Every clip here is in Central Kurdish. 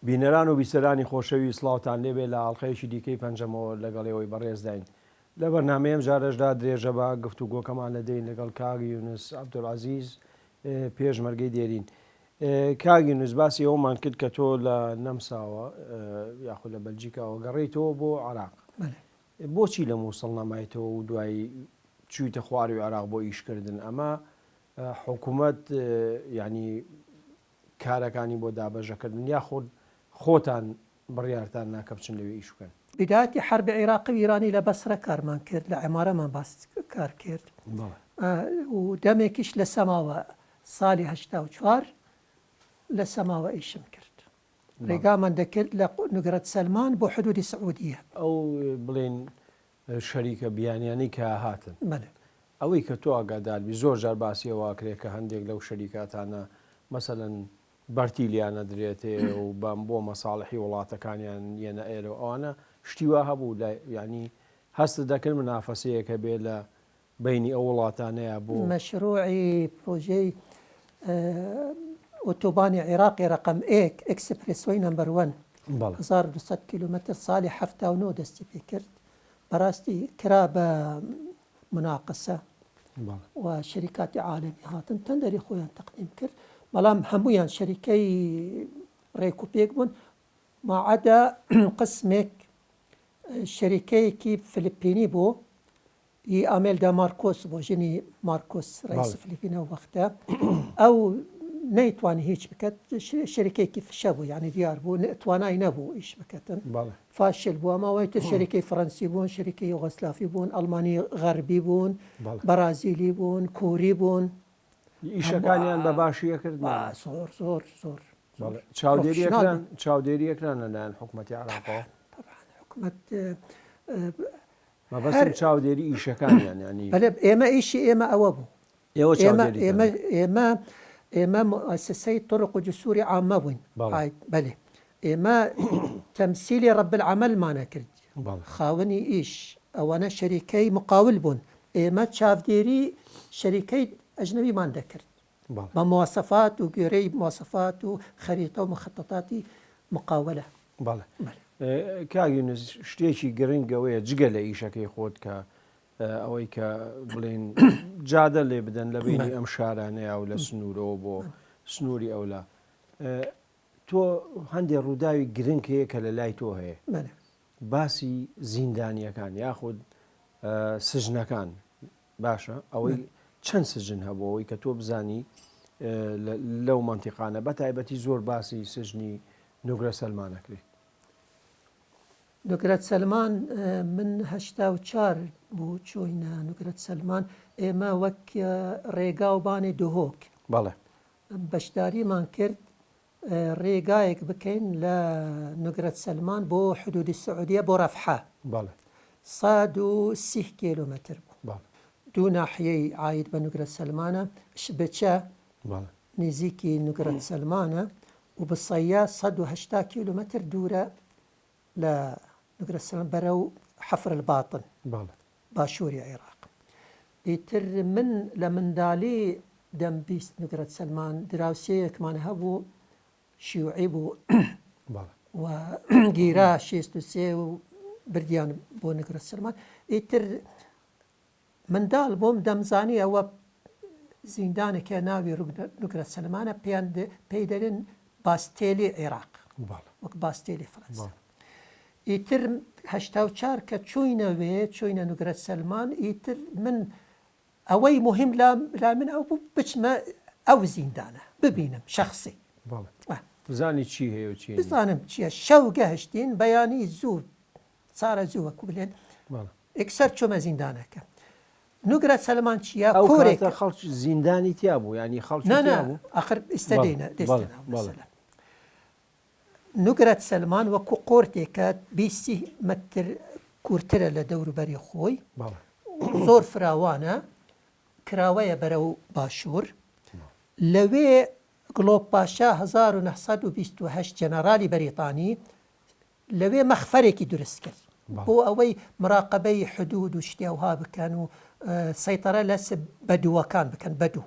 بینەران و بیسەرانی خۆشەوی سڵاوتان لێبێ لە ئاڵلقەیەکی دیکەی پەنجەمەوە لەگەڵەوەی بەڕێزداین لە بەرنامەیەم جارەشدا درێژە بە گفتوگۆکەمان لەدەین لەگەڵ کاگی یونس عەبدولعەزیز پێشمەرگەی دێرین. کاگی یونس باسی ئەومان کرد کە تۆ لە نەمساوە یاخود لە بەلجیکاوە گەڕیتەوە بۆ عێراق. بۆچی لە مووسڵ نەمایتەوە و دوایی چوویتە خواری عێراق بۆ ئیشکردن؟ ئەمە حکوومەت ینی کارەکانی بۆ دابەژەکردن یاخود خۆتان بڕیارتان ناکە بچن لەوێ ئیش بکەن؟ بداەتی حرب عێراقی و ئیرانی لە بەسرە کارمان کرد، لە عێمارەمان باس کار کرد و دەمێکیش لە سەماوە ساڵی 84 لە سەماوە ئیشم کرد. ڕێگامان دەکرد لە نوگرەت سەلمان بۆ حدودی سعودیە. ئەو بڵێن شەریکە بیانیانی کە هاتن ئەوەی کە تۆ ئاگاداربی زۆر جار باسیەوە کرێت کە هەندێک لەو شەریکاتانە مەسەلەن بەرتیلیانە درێتێ و بەم بۆ مەساڵحی وڵاتەکانیان یەنە ئێرە ئەوانە شتیوا هەبوو ینی هەست دەکرد منافەسەیەکە بێ لە بینی ئەو وڵاتانەیە بۆ مەشروعی پرۆژەی ئۆتۆبانی عێراقی ڕقم ئەکسپرسۆی نمبەر 1 1200 کیلومتر ساڵی 79 دەستی پێ کرد. بەڕاستی کرا بە مناقسە و شەریکاتی عالمی هاتن تەندەری خۆیان تەقدیم کرد، بەڵام هەمویان شەریکەی ڕێک و پێک بوون ماعەدا قسمێک شەریکەیەکی فلیپینی بۆ ی ئامێلدا مارکۆس بۆ ژنی مارکۆس ڕئیس فلیپینە وەختە ئەو نەیتوانی هیچ بکات، شەریکەیەکی فشە بوو، یعنی دیار بوو توانای نەبوو ئیش بکەن، فاشل بووە. ماوەی تر شەریکەی فەڕەنسی بوون، شەریکەی یوغۆسلافی بوون، ئەڵمانی غەربی بوون، بەرازیلی بوون، کووری بوون. ئیشەکانیان بە باشیە کرد زۆر زۆر زۆر چاودێریەکران لەلایەن حکوومەتی عێراقەوە. حکوومەت مەبەستم چاودێری ئیشەکانیان ینی ئێمە ئیشی ئێمە ئەوە بوو. ئێمە مؤسسەی طرق و جسووری عامە بووین. بەێ ئێمە تەمسیلی ڕەب العەمەلمانە کرد، خاوەنی ئیش ئەوانە شەریکەی مقاول بوون. ئێمە چاودێری شەریکەی ئەجنەبیمان دەکرد بە مواصفات و گوێرەی مواصفات و خەریتە و مخططاتی مقاولە. کاگی یونس شتێکی گرنگەوەیە جگە لە ئیشەکەی خۆت کە ئەوەی کە بڵێن جادە لێ بدەن لە بینی ئەم شارانەیە و لە سنوورەوە بۆ سنووری ئەولا. تۆ هەندێک ڕووداوی گرنگ هەیە کە لە لای تۆ هەیە، باسی زیندانیەکان یاخود سژنەکان. باشە ئەوەی چەند سژن هەبووەوەی کە تۆ بزانی لەو مەنتیقانە بە تایبەتی زۆر باسی سژنی نوگرە سەلمانەکرێت؟ نوگرەت سەلمان من 84 بوو چۆینە نوگرەت سەلمان. ئێمە وەک ڕێگا و بانی دهۆک بەشداریمان کرد ڕێگایەک بکەین لە نوگرەت سەلمان بۆ حدودی سعودیە بۆ ڕەفحە 130 کیلومتر بوو. دوو ناحیەی عاید بە نوگرەت سەلمانە، بچە نزیکی نوگرەت سەلمانە و بسەیە 180 کیلومتر دوورە لە نوگرەت سەلمان بەرەو حەفر الباطن باشووری عێراق. ئیتر من لە منداڵی دەمبیست نوگرەت سەلمان دراوسەیەکمان هەبوو شیوعی بوو و گیرا 63 و بردیان بۆ نوگرەت سەلمان. ئیتر منداڵ بۆم دەمزانی ئەوە زیندانێکە ناوی نوگرەت سەلمانە پێی دەرێن باستێلی عێراق وەک باستێلی فەرەنسا. ئیتر 84 کە چووینەوێ چووینە نوگرەت سەلمان، ئیتر من ئەوەی مهم لا من ئەو بوو بچمە ئەو زیندانە ببینم شخصی، بزانی چی هەیە و چی بزانم چییە. شەو گەهشتین بەیانی زوو چارە زوو وەکو بڵێن ئەکسەر چۆمە زیندانەکە. نوگرەت سەلمان چییە؟ کۆرێک خەڵکی زیندانی تیا بوو، ینی خەڵکی ئاخر ئێستەدەینە نوگرەت سەلمان وەکو قۆرتێکە 20 مەتر کورترە لە دەوروبەری خۆی، زۆر فراوانە، کراوەیە بەرەو باشوور. لەوێ گڵۆب پاشا 1928 جەنەرالی بەریتانی لەوێ مەخفەرێکی دروست کرد بۆ ئەوەی مراقبەی حدود و شتیاوها بکەن و سەیطرە لە بەدووەکان بکەن. بەدوو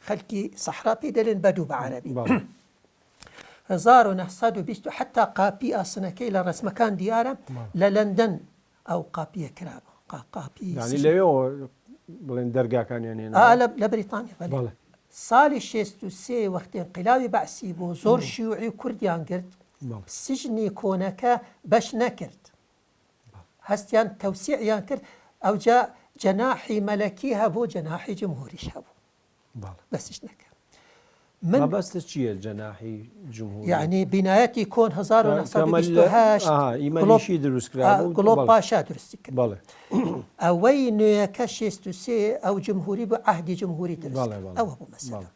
خەلکی سەحرا پێ دەڵێن بەدوو بە عەرەبی. 1920 حتى قاپی ئاسنەکەی لە ڕسمەکان دیارە لە لەندەن ئەو قاپیە کراوە قاپی يعني لەوێ بڵێن دەرگاکانیان لە بریتانیا بەڵێ ساڵی 63 وەختی انقلابی بەعسی بوو زۆر شیوعی کوردیان کرد سژنی کۆنەکە بەش نەکرد هەستیان تەوسیعیان کرد ئەوجا جەناحی مەلەکی هەبوو جەناحی جمهوریش هەبوو بەسش نەکرد من بەستە چییە جەناحی جمهوری يعني بینایەتی کۆن 1928 ئیمەنیشی دروستکرا گڵۆب پاشا درستی کرد بەڵێ ئەوەی نوێیەکە 63 ئەو جمهوری بۆ عهدی جمهوری درست ئەوە بوو مەسەلە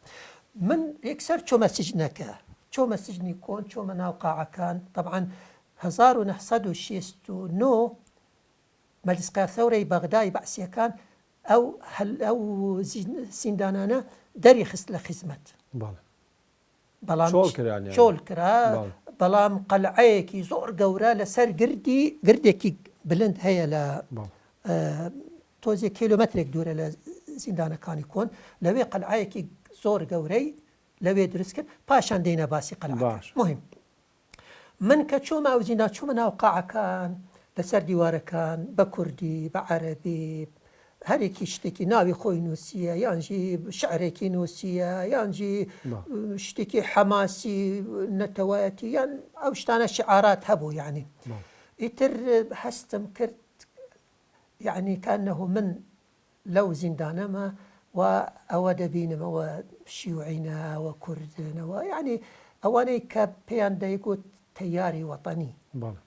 من یەکسەر چۆمە سجنەکە چۆمە سجنی کۆن چۆمە ناو قاعەکان طبعا 1969 مەجلیسقای ثەورەی بەغدای بەعسیەکان ئەو زیندانانە دەری خست لە خزمەت بەڵام چۆڵ کرا بەڵام قەلعەیەکی زۆر گەورە لەسەر گردێکی بلند هەیە لە تۆزێک کیلۆمەترێک دوورە لە زیندانەکانی کۆن لەوێ قەلعەیەکی زۆر گەورەی لەوێ دروست کرد پاشان دێنە باسی قەلعەکە مهم من کە چۆمە ئەو زیندان چۆمە ناو قاعەکان لەسەر دیوارەکان بە کوردی بە عەرەبی هەرێکی شتێکی ناوی خۆی نووسیە یانجی شعرێکی نووسیە یانجی شتێکی حەماسی نەتەوایەتی یان ئەو شتانە شعارات هەبوو یعنی ئیتر هەستم کرد یعنی کانەهو من لەو زیندانەمە و ئەوە دەبینمەوە شیوعینەوە کوردنەوە یعنی ئەوانەی کە پێیان دەیگوت تەیاری وەتەنی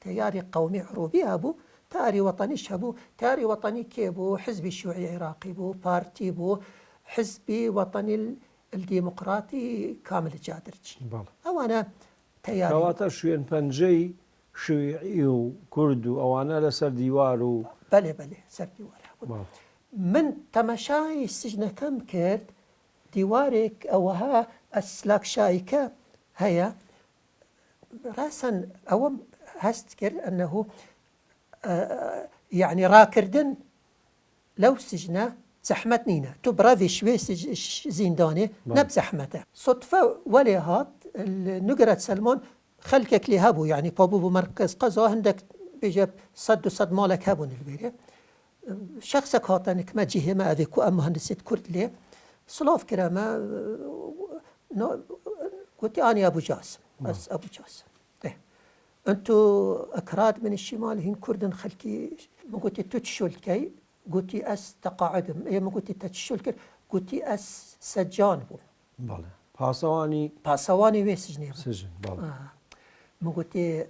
تەیاری قەومی عروبی هەبوو تاری وەتەنیش هەبوو تاری وەتەنی کێ بوو حزبی شیوعی عێراقی بوو پارتی بوو حزبی وەتەنی الدیموقراتی کامل جادرچی ئەوانە تەیاری شوێن پەنجەی شیوعی و کورد و ئەوانە لەسەر دیوار و بەڵێ سەر دیوار هەبوو من تەماشای سژنەکەم کرد دیوارێک ئەوەها ئەسلاکشایکە هەیە ڕاستەن ئەوەم هەست کرد ئەنەهو يعني راكردن لو سجنة زحمت نينا تو برافي شوي زينداني نب زحمته صدفة ولي هات نقرة سلمان خلقك لي هابو يعني بابو مركز قضاء عندك بيجاب صد مالك هابو البيري شخصك هاتنك ما جيه ما أذيكو أم مهندسيت كرد لي صلاف كرامة قلت أنا أبو جاسم بس أبو جاسم انتو اكراد من الشمال هين كردن خلكي ما قلتي تتشولكي قلتي اس تقاعدم اي ما قلتي تتشولكي قلتي اس سجان بو بله باسواني ويسجني سجن بله ما قلتي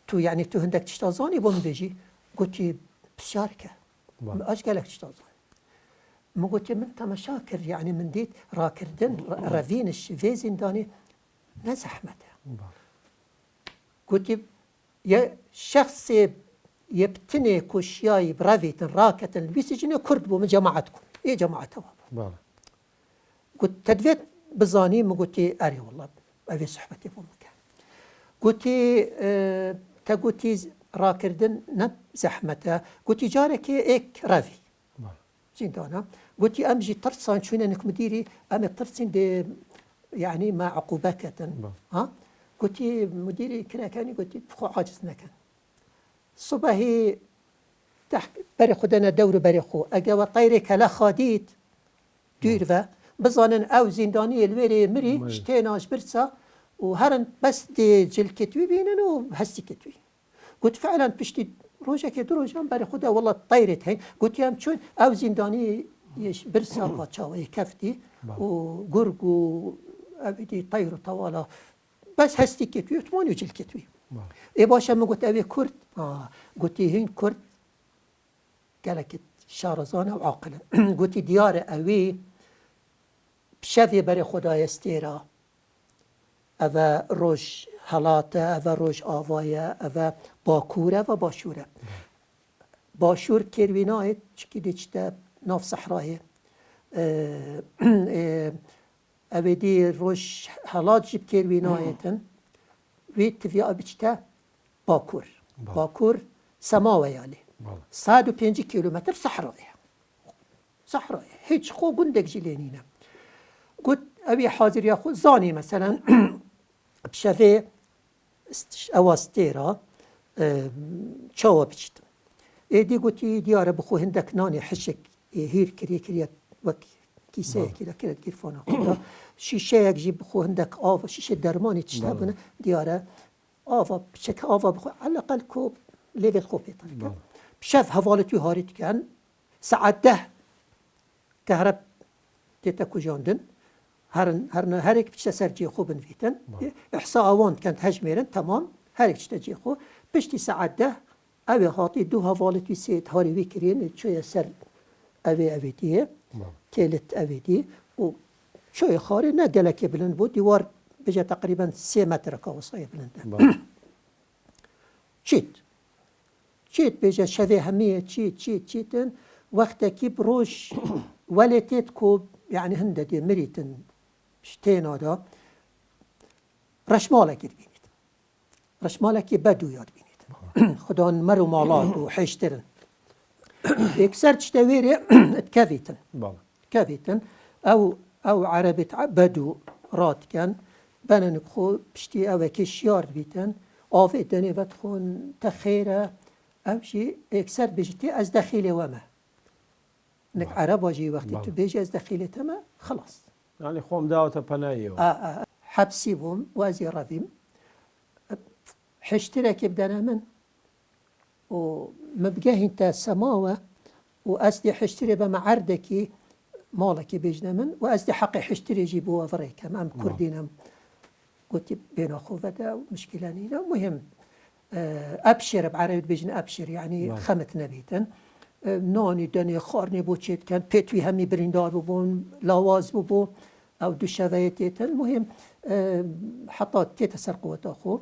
تو يعني تو هندك تشتازاني بو بيجي قلتي بشاركه اش قالك تشتازاني ما قلتي من تمشاكر يعني من ديت راكردن رافينش في زنداني نزحمته قلت يا شخص يبتني كوشياي برافيتن راكتن بيسجني كرد بو من جماعتكم ايه جماعته قلت تدفيت بزاني ما قلت اري والله ابي صحبتي بو مكان قلت تقولتي راكردن نب زحمته قلت جارك ايك رافي زيندانا قلت امجي ترسان شوين انك مديري ام ترسين دي يعني مع عقوبات ها قلت مديري كنا كاني قلت بخو عاجز نكن صبحي تحت بريخدنا دور بريخو اجا طيرك لا خاديت ديرفا بظنن او زنداني الويري مري شتيناش برسا وهرن بس دي جل كتوي بينن وهسي كتوي قلت فعلا بشتي روجا كي دروجان بريخدا والله طيرت هين قلت يام شون او زنداني يش برسا باتشاوي كفتي وقرقو ابدي طير طواله بس هستي كتوي وثمانية وجل كتوي اي باشا ما قلت ابي كرد قلت هين كرد قالك شارزانه وعاقله قلت ديار اوي بشافي بري خداي استيرا اوا روج هلاته اوا روج آوايه اوا باكوره و باشوره باشور كيروينايت چكي ديچتا ناف صحراي اويدي روج هلات جيب كيروينايتن ويت في ابيچتا باكور سماوه يعني 105 كيلومتر صحراء هيج خو قندك جلينينا قلت ابي حاضر يا خو زاني مثلا بشوه اوستیرا چاوا بچتم ایدی گوتی دیاره بخو هندک نانی حشک هیر کریت وک کیسه کرد گیرفانا خدا شیشه یک جیب بخو هندک آوا شیشه درمانی تشتابونه دیاره آوا بچک آوا بخو على الأقل کو لیول خوب بیتر بشف حوالتي هاريت كان ساعة 10 كهرب تيتا كوجاندن هرك بتشتا سرجي خو بنفيتن إحصاء وان كانت هجميرن تمام هرك تشتا خو بشتي ساعة 10 أبي هاتي دو حوالتي سيت هاري ويكرين شوية سر أبي دي تالت أبي دي وشوية خاري نقلك بلند بود ديوار بجا تقريبا 3 متر كاوصاية بلند چیت بیجه شوه همیه چیتن وقتا کی بروش ولتت کو يعني هنده دي مريتن شتينا دا رشمالك بینید رشمالك بدو یاد بینید خدا مرو مالات و حشترن اكسر تشتويري اتكافيتن او عربت بدو رات كان بنن خو بشتي او كشيار بيتن آفه دني وتخون تخيره او شيء اكثر بيجتي از دخيله وما انك عرب واجي وقت تو بيجي از دخيله تما خلاص يعني خوم داوته بنايه حبسي بوم وازي رافيم حشترك بدنا من ومبقاه انت سماوه واسدي حشتري بمعردكي مالك بيجنا من واسدي حقي حشتري يجيبوها فريكم ام كردينم قلت بين أخوة مشكلة نينا مهم أبشر بعربي بيجن أبشر يعني خمت نبيتن ناني دني خارني بوشيت كان بيتوي همي بريندار ببون لاواز ببو أو دو شويتيتن مهم حطات تيتا سرقوة أخو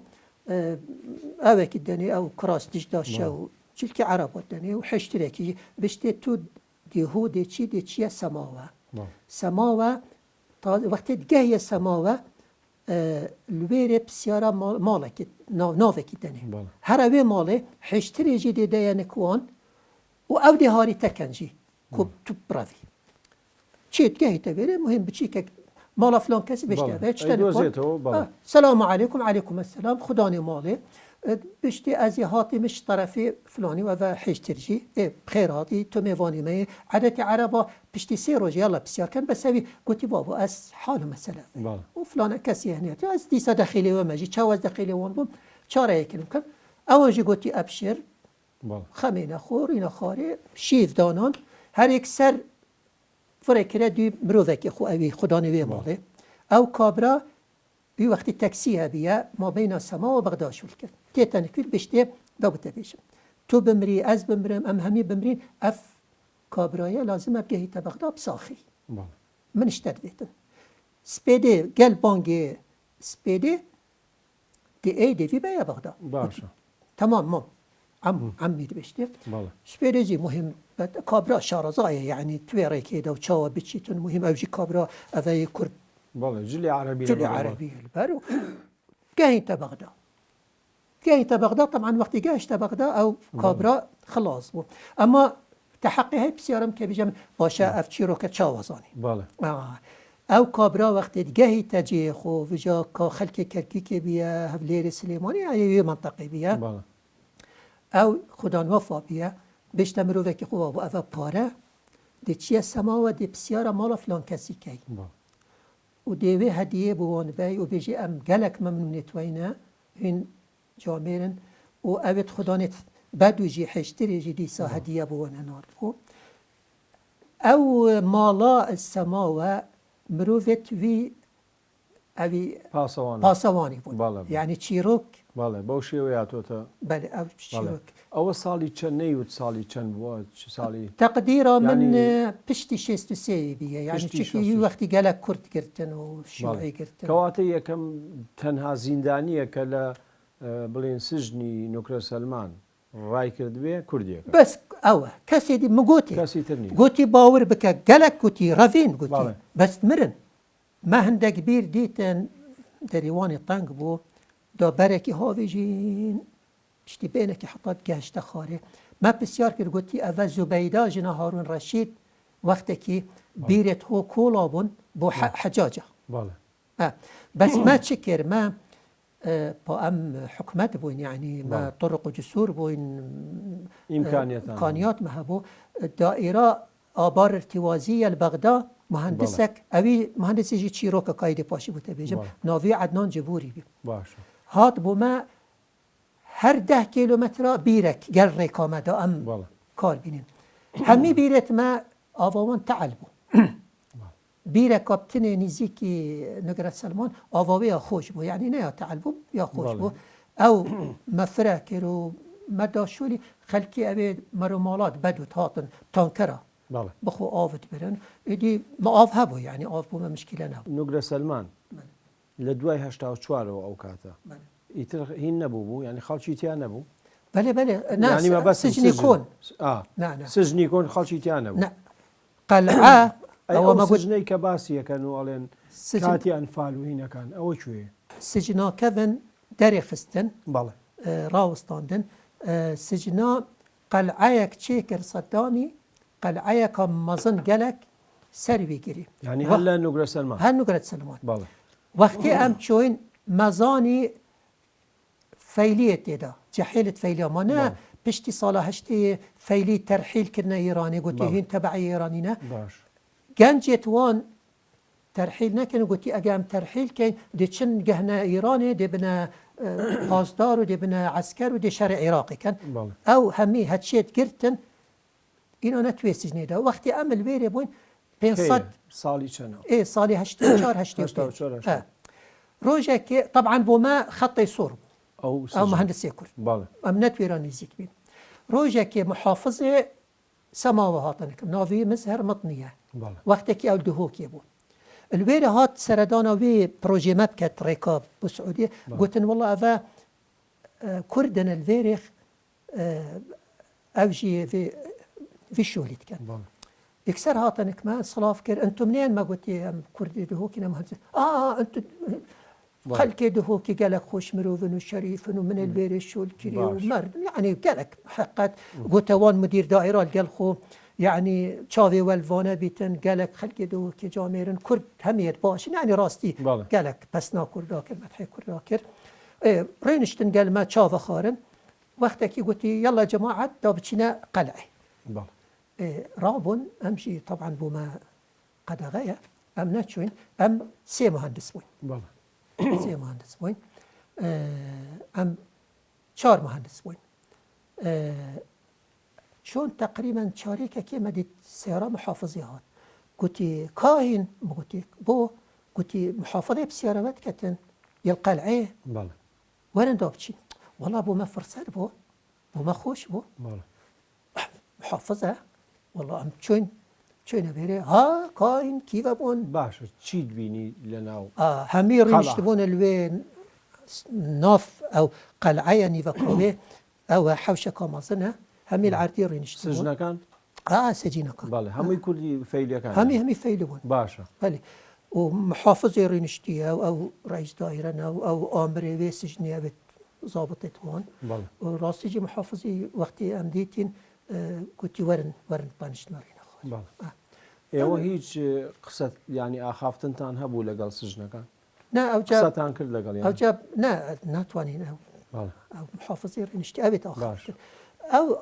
أوك الدني أو كراس دجداشة وشلكي عرب الدني وحشتريكي بشتي تو ديهودي تشي سماوة سماوة وقت تجهي سماوة الويري بسيارة مالك نافك دني هروي مالي حشتري جدي ديانكوان و دي هاري تكنجي كوب تبرافي تشيت جاي تبيري مهم بتشيك مالا فلان كسي بشتي السلام عليكم عليكم السلام خداني مالي بشتي ازي هاتي مش طرفي فلاني و حشترجي بخير هاتي تو ميواني مي عادتي عربا بشتي سيروجي يلا بسيار كان بسوي قلت بابا اس حاله مسألة وفلان كسي هنا از ديسا داخلي وماجي تشاوز داخلي وان بوم چاره يكلم كان اواجي قلت ابشر خمينا خورينا خاري شيف دانان هر یک سر فريكرا دي مروفك خو اوي خداني وي مالي او كابرا بي وقت تاكسي بيا ما بين السماء وبغداد شو الكل تيتان كل بشتي دابت بيش تو بمري از بمرم ام همي بمرين اف كابرايا لازم ابقى بغداد بصاخي من اشتد بيتن سبيدي قال بانجي سبيدي دي اي دي في بيا بغداد باشا تمام عمي بشتي سبيدي زي مهم كابرا شارزايا يعني تويري كده وتشاوا بتشيتن مهم اوجي كابرا اذا كرد جلي عربي البارو جاهين بغداد طبعا وقت جاهش بغداد او كابرا خلاص بو اما تحقي هاي بسيارم كبيجم باشا افتشيرو كتشاوزاني او كابرا وقت جاهي تجي خو فيجا خلق كركي بيا هفلير سليماني يعني منطقي بيا او خدان وفا بيا بيشتمرو وكي خو ابو افا باره دي تشي سماوه دي بسياره مالا فلان كسي كي وديوي هديه بوان باي وبيجي ام قالك ممنونيت وينا هين جاميرن وأبد خدانت بدو يجي حشتري يجي ديسا هديه بوان نار او مالا السماوه مروفت وي اوي پاسوانی بود يعني تشيروك بله بوشي وياتوتا بله او تشيروك او صالي چن نيوت صالي چن بود صالي تقديرا يعني من بشتي 63 بيه يعني تشكي وقتي قالك كرد قرتن وشيوعي قرتن كواتي كم تنها زندانيه كلا بلين سجني نكره سلمان راي كرد بيه كرديه بس او كاسي دي مقوتي كاسي ترني قوتي باور بك قالك قوتي رافين قوتي بس مرن ما هنده كبير ديتن دريواني طنق بو دا بركي هاويجين بشتي بينك حطات قاشتا خاري ما بسيار كر قلتي أفا زبيدا جنا هارون رشيد وقتكي بيرت هو كولابون بو حجاجة بالله بس ما تشكر ما با ام حكمت بوين يعني ما طرق وجسور بوين إمكانيات ما هبو دائرة آبار ارتوازية البغداد مهندسك أبي مهندس يجي تشيروكا قايدة باشي بتبيجم نافي عدنان جبوري بي هات بوما هر 10 كيلومتر بيرك قال ريكاما دا ام كار بينين همي بيرت ما آوان تعلبو بيرك كابتن نزيكي نقرة سلمان آواوية خوش بو يعني نه تعلبو يا خوش بو او مفركر ما داشولي خلقي أبي مرمالات بدوت هاتن تانكرا بخو آفت برن إدي ما آف هبو يعني آف بو ما مشكلة نبو نقرة سلمان لدواي 84 أو كاتا هين نبو يعني خالشي تيا نبو بله ناس يعني ما بس سجن يكون نعم سجن يكون خالشي تيا نبو نعم قلعة أو ما سجني كباسية كانوا علين كاتي أنفال وهنا كان أو شوية سجنا كفن داري خستن بله راوستاندن سجنا قلعة تشيكر صدامي قلعة كمزن جلك سربي جري يعني هلا نقرة سلمان هل نقرة سلمان بله وقتی ام چوین مزانی فیلیت دا جحیلت فیلیا ما نه پشتی سال هشتی فیلی ترحیل کرنا ایرانی گوتی هین تبع ایرانی نه گنجت وان ترحیل نکن گوتی اگه ام ترحیل کن دی چن گهنا ایرانی دی بنا پاسدار و دی بنا عسکر و دی شرع عراقی کن او همی هدشیت گرتن اینا نتوی سجنی دا وقتی عمل بیره بوین 500 صالي شنو صالي 84 روجا كي طبعا بوما خط يصور او مهندس يكر امنت ويراني زيك بين روجا كي محافظه سماوات نافي مزهر مطنيه وقتك او دهوك يبو الويري هات سردانا وي بروجي مبكت ريكاب بالسعوديه قلت والله افا كردن الفيريخ اوجي في الشوليت كان يكسر هاتنك ما صلاف كر انتم منين ما قلتي ام كردي دهوكي مهندس انتم خلكي دهوكي قالك خوش مروفن وشريفن ومن البير الشول كري ومرد يعني قالك حقت قلت وان مدير دائره قال خو يعني تشافي والفانا بيتن قالك خلكي دهوكي جاميرن كرد هميت باش يعني راستي قالك بس نا كرداكر مدحي كرداكر رينشتن قال ما تشافا خارن وقتك قلتي يلا يا جماعه دابتشينا قلعه رابون امشي طبعا بما قد غاية ام نتشوين ام سي مهندس بوين سي مهندس بوين ام 4 مهندس بوين شون تقريبا شاريكا كي مدت سيارة محافظيات قلتي كاين قلتي بو قلتي محافظة بسيارات كتن يلقى العيه وين دوبتشي والله بو ما فرصات بو ما خوش بو محافظة والله ام چون بيري ها كاين كيف ابون باشا تشيد بيني لناو همي ريشتبون الوين ناف او قلعه نيفاكوبي او حوشه كامازنه همي العرضي رينشتبون سجنا كان سجينا كان بله همي كل فيليا كان همي فيلبون باشا بله ومحافظ رينشتي او رئيس دائره او امري في سجنيه ضابطه هون وراستي محافظي وقتي امديتين قلت ورن بانش نارينا خالص ايوه هيج قصه يعني اخافتن تان هبو لقال سجنه كان نا او جاب قصه تان كل لقال يعني او جاب ناتواني او محافظين نشتي ابي تاخذ او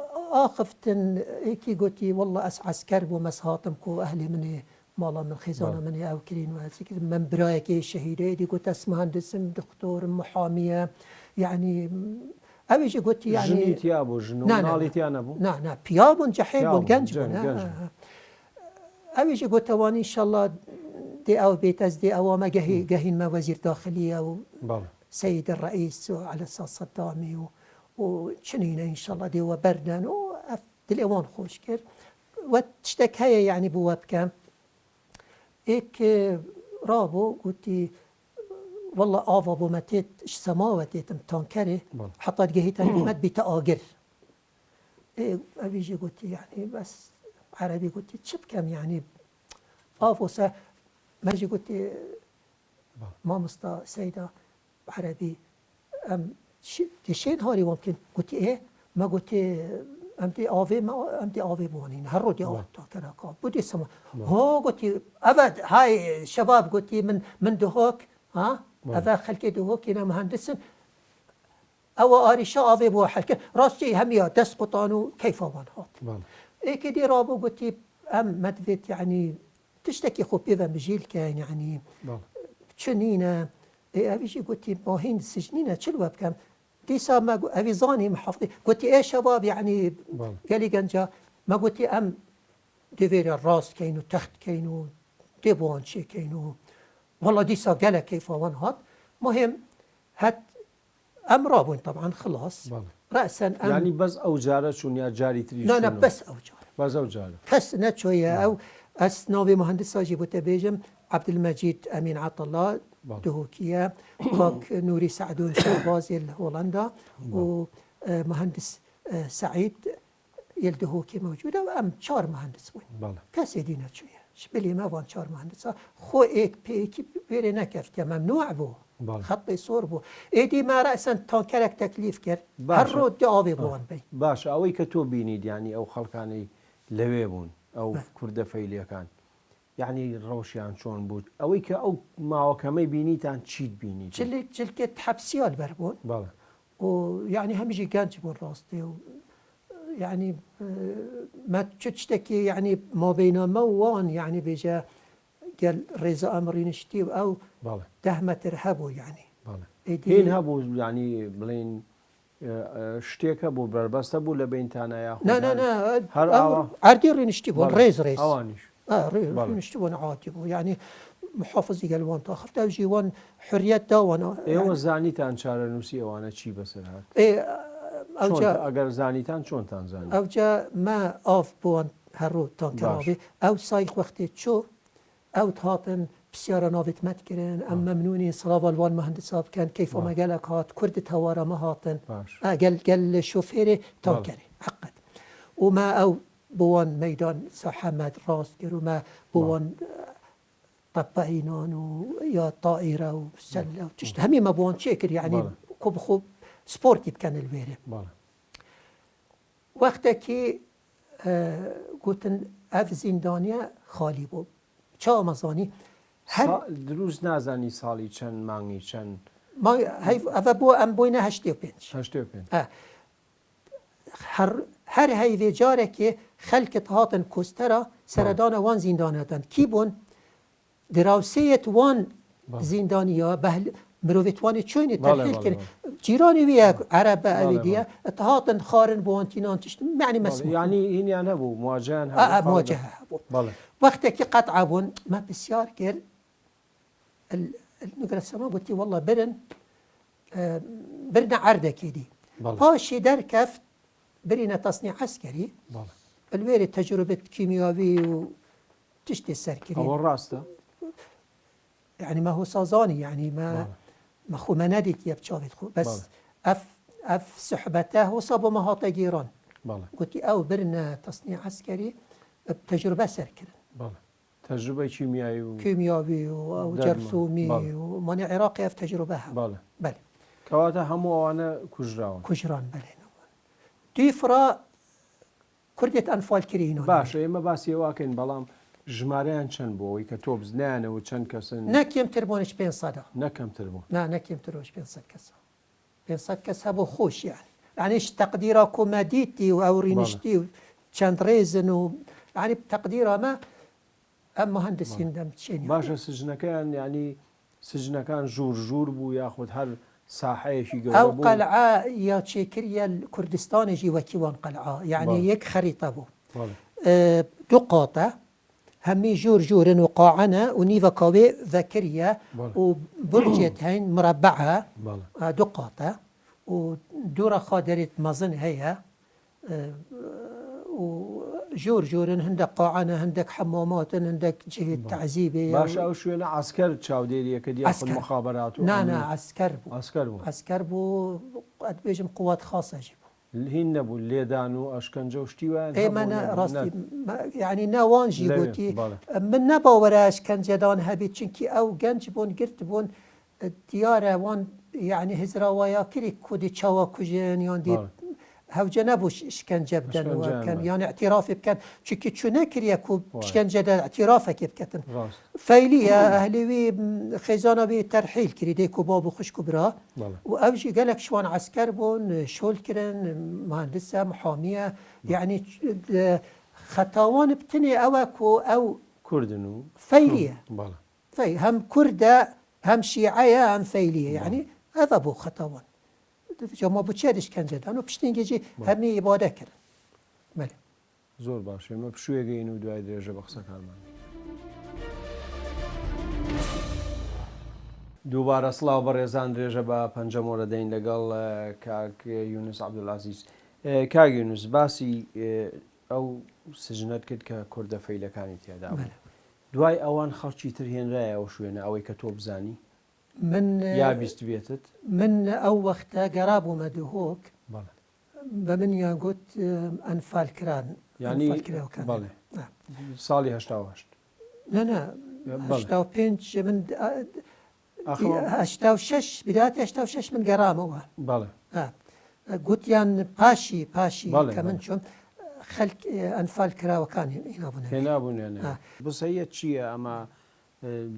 اخفتن هيك قلتي والله عسكر ومسهاتمكو اهلي مني مالا من خزانه مني او كرين وهذيك من برايك شهيده دي قلت اسمها مهندس دكتور محاميه يعني أبيش قلت يعني جني تيابو جنو نالي تيانبو نعم بيابون جحيبون جنجبون أبيش قلت وان إن شاء الله دي أو بيت از دي أو ما جهين ما وزير داخلية و سيد الرئيس على أساس صدامي وشنينا إن شاء الله دي وبردن ودليوان خوش كر وتشتك هيا يعني بواب كام إيك رابو قلتي والله آفا بومتيت سماوتيت متانكري حتى جهيتا مد بتآجر أبيجي قلت يعني بس عربي قلت شب كم يعني آفوسا ما جي قلت ما مستا سيدة عربي شين هاري ممكن قلت إيه ما قلت أمتي آفي ما أمتي آفي بوانين هرودي آفا كذا كاب بدي سما هو قلت أبد هاي شباب قلت من دهوك ها أذا خلقي دهوك أنا مهندس او آریشا آوی بو حلکه راستی همیا دست قطانو کیفا وان هات ایکی دی رابو گوتی ام مدویت يعني تشتكي خو بيفا مجيل كان يعني تشنينا أبيجي قلت باهين سجنينا تشلوا بكم ديسا ما أبي زاني محافظي قلت إيه شباب يعني قال لي جنجا ما قلت أم ديفير الراس كينو تخت كينو ديبوان شي كينو والله ديسا قال كيف وان هات مهم هات أم رابون طبعا خلاص رأسا أم يعني بس أو جارة شون يا جاري تريش لا بس أو جارة بس أو جارة بس نتشوية أو أسنوي مهندس جيبو تبيجم عبد المجيد أمين عطلة دهوكية وك نوري سعدون شعبازي هولندا ومهندس سعيد يلدهوكي موجودة وأم شار مهندس وين كاسي دينا شوية شبلي ما وان شار مهندس خو إيك بيكي بيري نكفت ممنوع بو خطي صور بو إيدي ما رأسا تنكرك تكليف كر هرو دعابي بوان بي باش أوي كتو بينيد يعني أو خلقاني لويبون أو كردة فيليا كان يعني روشيان شون بود أوي كأو ما كمي بينيتان تشيد بينيت جلكت حبسيال بربون بله ويعني هم يجي كانت بون راستي يعني ما تشتكي يعني ما بين موان يعني بيجا قال رضا أمرين شتي أو دهمة ترهبو يعني هين هبو يعني بلين شتيك ابو بربست ابو لبينتانا يا لا هر عردي رينشتي بون ريز اوانيش رينشتي بون عادي بو يعني محافظي قال وان تاخفت اوجي وان حريات دا وانا ايوا زانيتان شارنوسي وانا شي بس هات اوجا اگر زانيتان شلون تنزاني اوجا ما اوف بون هرو تان كراوي او سايق وقتي تشو او تهاتن بسيارة نافت متكرن أم ممنوني صلاة الوان مهندساب كان كيف ما قالك هات كرد توارا ما هاتن قال شوفيري تانكري حقت وما أو بوان ميدان حمد راس وما بوان طبعينان ويا طائرة وسلة وتشت همي ما بوان شكر يعني كوب خوب سبورتي بكان الويري وقتكي قلتن اف زندانيا خالي بو چا مزاني دروز نازانی سالی چند مانگی چند ما هی بو ام بوینه 85 هر هی جاره که خلق هاتن کوسترا سردان وان زندان دادن کی بون دراوسیت وان زندانیا بهل مروت وان چونی تحلیل کنه جیرانی وی عرب اویدیه هاتن خارن بوانتینان تشت معنی مسموح يعني هني انا ابو مواجهه مواجهه وقتی که قطع بون ما بسیار کرد النقرة السماء قلت والله برنا عردة كيدي باشي دركفت برينا تصنيع عسكري الويري تجربة كيميائي وتشتي السركري أو الراسته يعني ما هو صازاني يعني ما خو ما ناديت يا بتشافت خو بس اف سحبته وصابوا مهاطة جيران قلت او برنا تصنيع عسكري بتجربة سركري تجربة كيميائي وجرثومي ومانع عراقي في تجربة بله كواتا همو أنا كجران بله ديفرا كردة أنفال كرينو باش إما بس يواكن بلام جماريان چند بوي كتوب زنانه وچند كسن نكيم تربونش بين صدا نكم تربون نكيم تروش بين صد كسا بين صد كسا بو خوش يعني ايش تقديره كوماديتي او رينشتي چند ريزن يعني بتقديره ما أم مهندسين دم تشيني باشا سجن كان يعني سجن كان جور بو ياخذ هر ساحه شي او قلعه يا تشيكريا الكردستان يجي وكيوان قلعه يعني يك خريطه بو دو قاطع همي جور وقاعنا ونيفا كاوي ذكريا وبرجت هين مربعه دو قاطع ودورة خادرة مظن هي وجور هندك قاعنا هندك حمامات هندك جهة تعذيبية باش او شو انا عسكر تشاوديري كد ياخذ مخابرات لا عسكر بو قد بيجم قوات خاصة جيبو الهين نبو الليدانو اشكنجه وشتيوان اي ما راستي يعني ناوان جيبوتي من نبا ورا اشكنجه دان هبي چنكي او گنج بون گرت بون دياره وان يعني هزرا ويا كري كودي چاوا كوجن يان دي هەوجە نەبوو شکنجە بدەنەوە بکەن یان اعترافی بکەن چونکی چوو نەکریە و شکنجەدا اعترافێکی بکەن فەیلیە ئەهلیوی خێزانەوی تەرحیل کردی دەیک و باب و خوشک و برا و ئەوژی گەلێک شوان عسکەر بوون شۆلکردن مهندسە محامیە یعنی خەتاوان بتنێ ئەوە کۆ ئەو کوردن و فەیلیە هەم کوردە هەم شیعەیە هەم فەیلیە یعنی هەذا بوو خەتاوان جاما بۆ چێ شکنجەدان و پشتینگێکی هەرنی ئیبادە کردن زۆر باش ئێمە پشوێگەین و دوای درێژە بە قسەکانمان دووبارە سڵاو بە ڕێزان درێژە بە پەنجەمۆرە دەین لەگەڵ کاک یونس عەبدولعەزیز کاک یونس باسی ئەو سژنەت کرد کە کوردە فەیلەکانی تێدا دوای ئەوان خەڵکی تر هێنرایە ئەو شوێنە ئەوەی کە تۆ بزانی من یا بیست بێتت من ئەو وەختە گەڕا بوومە دوهۆک بە منیان گوت ئەنفال کران ینی بەڵێ ساڵی هەشتا و هەشت نەنا هەشتا و پێنج من هەشتا و شەش بداتی هەشتا و شەش من گەڕامەوە بەڵێ گوتیان پاشی کە من چۆن خەلک ئەنفال کراوەکانی هێنابوون بسەیە چییە ئەمە